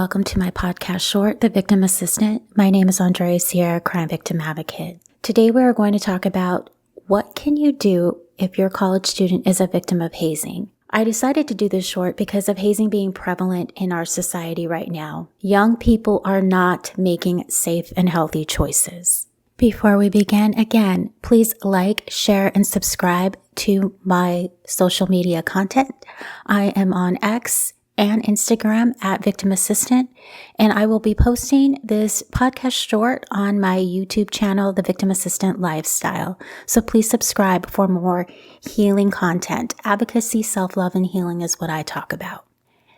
welcome to my podcast short, The Victim Assistant. My name is Andrea Sierra, crime victim advocate. Today we are going to talk about what can you do if your college student is a victim of hazing. I decided to do this short because of hazing being prevalent in our society right now. Young people are not making safe and healthy choices. Before we begin, again, please like, share, and subscribe to my social media content. I am on X and Instagram at Victim Assistant, and I will be posting this podcast short on my YouTube channel, The Victim Assistant Lifestyle. So please subscribe for more healing content. Advocacy, self-love, and healing is what I talk about.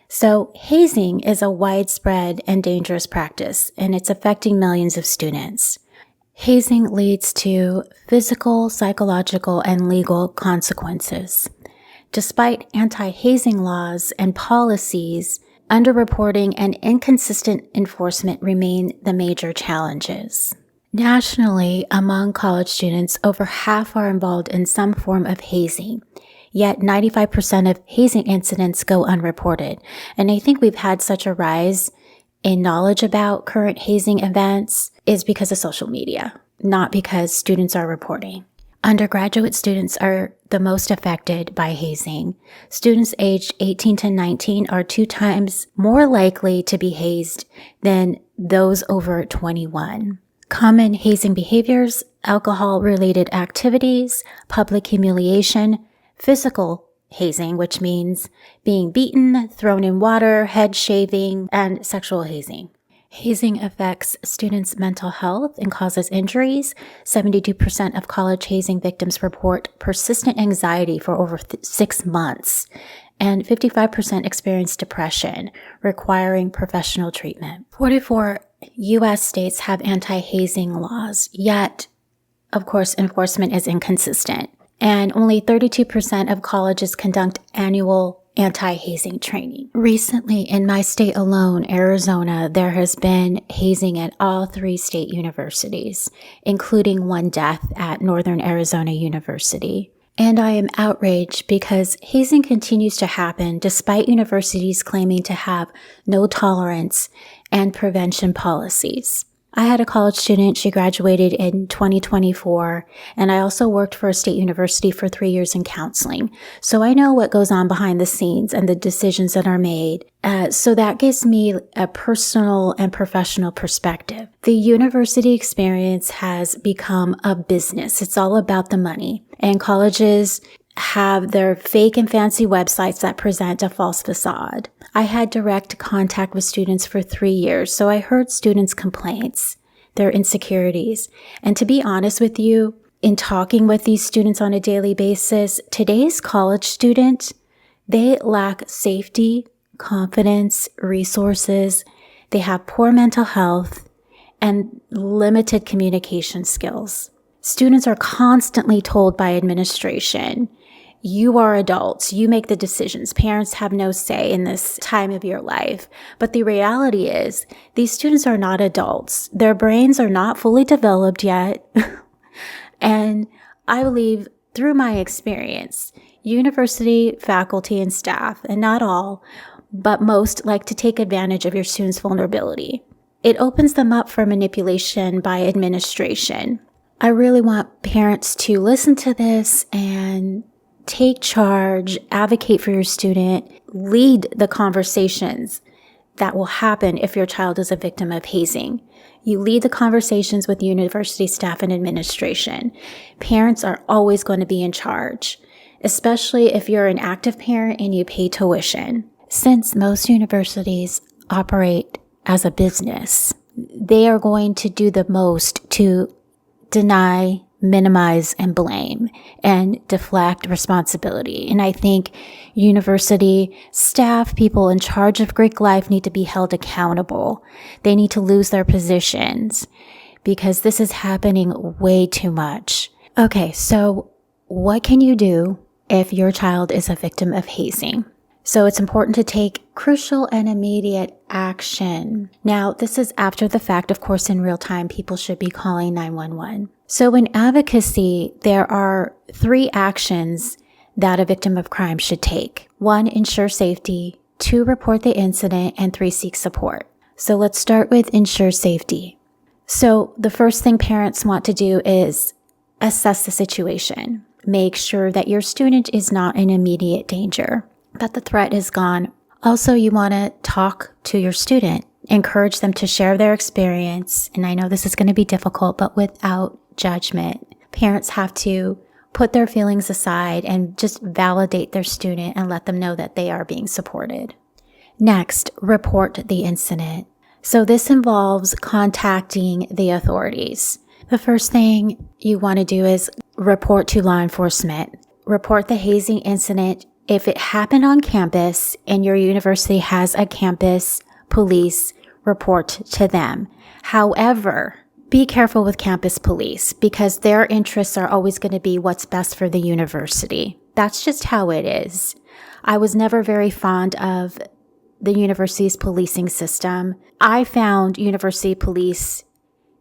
So hazing is a widespread and dangerous practice, and it's affecting millions of students. Hazing leads to physical, psychological, and legal consequences. Despite anti-hazing laws and policies, underreporting and inconsistent enforcement remain the major challenges. Nationally, among college students, over half are involved in some form of hazing, yet 95% of hazing incidents go unreported. And I think we've had such a rise in knowledge about current hazing events is because of social media, not because students are reporting. Undergraduate students are the most affected by hazing. Students aged 18 to 19 are 2 times more likely to be hazed than those over 21. Common hazing behaviors: alcohol-related activities, public humiliation, physical hazing, which means being beaten, thrown in water, head shaving, and sexual hazing. Hazing affects students' mental health and causes injuries. 72% of college hazing victims report persistent anxiety for over 6 months, and 55% experience depression, requiring professional treatment. 44 U.S. states have anti-hazing laws, yet, of course, enforcement is inconsistent. And only 32% of colleges conduct annual anti-hazing training. Recently, in my state alone, Arizona, there has been hazing at all 3 state universities, including 1 death at Northern Arizona University. And I am outraged because hazing continues to happen despite universities claiming to have no tolerance and prevention policies. I had a college student. She graduated in 2024, and I also worked for a state university for 3 years in counseling. So I know what goes on behind the scenes and the decisions that are made. So that gives me a personal and professional perspective. The university experience has become a business. It's all about the money. And colleges have their fake and fancy websites that present a false facade. I had direct contact with students for 3 years, so I heard students' complaints, their insecurities. And to be honest with you, in talking with these students on a daily basis, today's college student, they lack safety, confidence, resources. They have poor mental health and limited communication skills. Students are constantly told by administration, you are adults, you make the decisions. Parents have no say in this time of your life. But the reality is, these students are not adults. Their brains are not fully developed yet. And I believe through my experience, university faculty and staff, and not all, but most, like to take advantage of your students' vulnerability. It opens them up for manipulation by administration. I really want parents to listen to this and take charge, advocate for your student, lead the conversations that will happen if your child is a victim of hazing. You lead the conversations with university staff and administration. Parents are always going to be in charge, especially if you're an active parent and you pay tuition. Since most universities operate as a business, they are going to do the most to deny, minimize, and blame and deflect responsibility. And I think university staff, people in charge of Greek life, need to be held accountable. They need to lose their positions because this is happening way too much. Okay, so what can you do if your child is a victim of hazing? So it's important to take crucial and immediate action. Now, this is after the fact. Of course, in real time, people should be calling 911. So in advocacy, there are 3 actions that a victim of crime should take. 1, ensure safety. 2, report the incident. And 3, seek support. So let's start with ensure safety. So the first thing parents want to do is assess the situation. Make sure that your student is not in immediate danger, that the threat is gone. Also, you want to talk to your student, encourage them to share their experience. And I know this is going to be difficult, but without judgment. Parents have to put their feelings aside and just validate their student and let them know that they are being supported. Next, report the incident. So this involves contacting the authorities. The first thing you want to do is report to law enforcement. Report the hazing incident. If it happened on campus and your university has a campus police, report to them. However, be careful with campus police because their interests are always going to be what's best for the university. That's just how it is. I was never very fond of the university's policing system. I found university police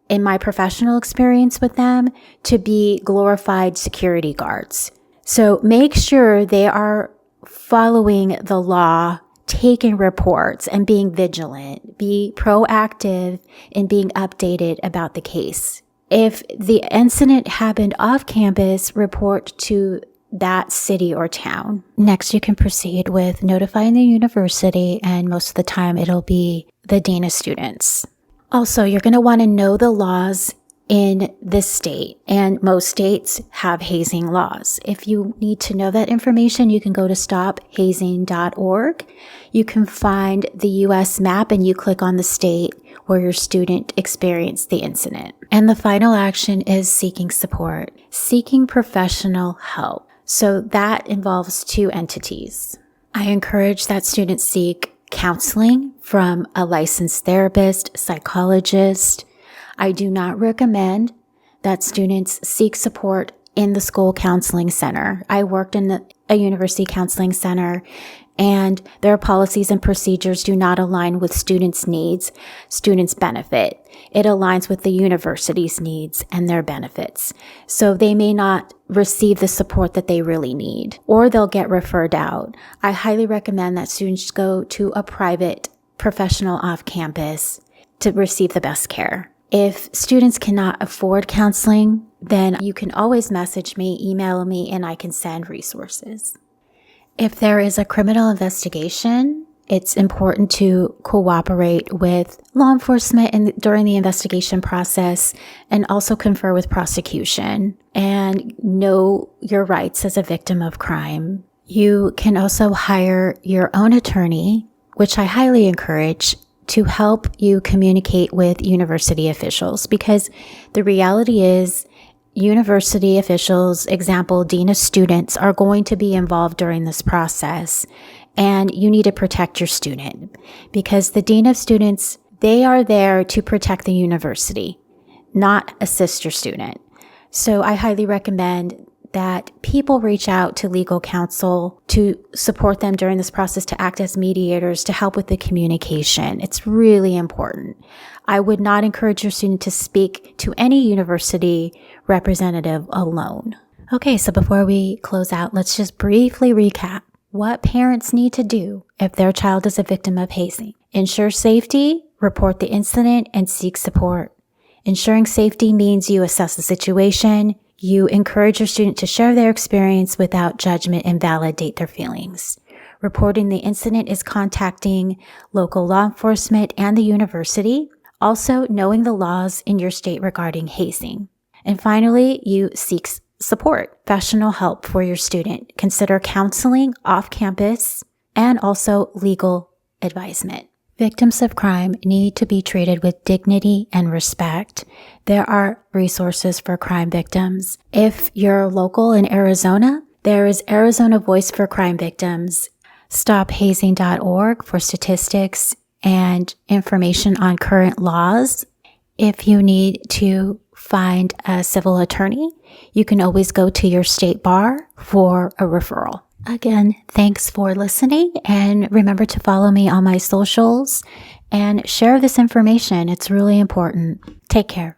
in my professional experience with them to be glorified security guards. So make sure they are following the law, taking reports, and being vigilant. Be proactive in being updated about the case. If the incident happened off campus, report to that city or town. Next, you can proceed with notifying the university, and most of the time it'll be the dean of students. Also, you're going to want to know the laws in this state, and most states have hazing laws. If you need to know that information, you can go to stophazing.org. You can find the U.S. map and you click on the state where your student experienced the incident. And the final action is seeking support, seeking professional help. So that involves two entities. I encourage that students seek counseling from a licensed therapist, psychologist. I do not recommend that students seek support in the school counseling center. I worked in a university counseling center, and their policies and procedures do not align with students' needs, students' benefit. It aligns with the university's needs and their benefits. So they may not receive the support that they really need, or they'll get referred out. I highly recommend that students go to a private professional off campus to receive the best care. If students cannot afford counseling, then you can always message me, email me, and I can send resources. If there is a criminal investigation, it's important to cooperate with law enforcement during the investigation process, and also confer with prosecution and know your rights as a victim of crime. You can also hire your own attorney, which I highly encourage, to help you communicate with university officials, because the reality is university officials, example, dean of students, are going to be involved during this process, and you need to protect your student because the dean of students, they are there to protect the university, not assist your student. So I highly recommend that people reach out to legal counsel to support them during this process, to act as mediators, to help with the communication. It's really important. I would not encourage your student to speak to any university representative alone. Okay, so before we close out, let's just briefly recap what parents need to do if their child is a victim of hazing. Ensure safety, report the incident, and seek support. Ensuring safety means you assess the situation, you encourage your student to share their experience without judgment and validate their feelings. Reporting the incident is contacting local law enforcement and the university. Also, knowing the laws in your state regarding hazing. And finally, you seek support, professional help for your student. Consider counseling off campus and also legal advisement. Victims of crime need to be treated with dignity and respect. There are resources for crime victims. If you're local in Arizona, there is Arizona Voice for Crime Victims, stophazing.org for statistics and information on current laws. If you need to find a civil attorney, you can always go to your state bar for a referral. Again, thanks for listening, and remember to follow me on my socials and share this information. It's really important. Take care.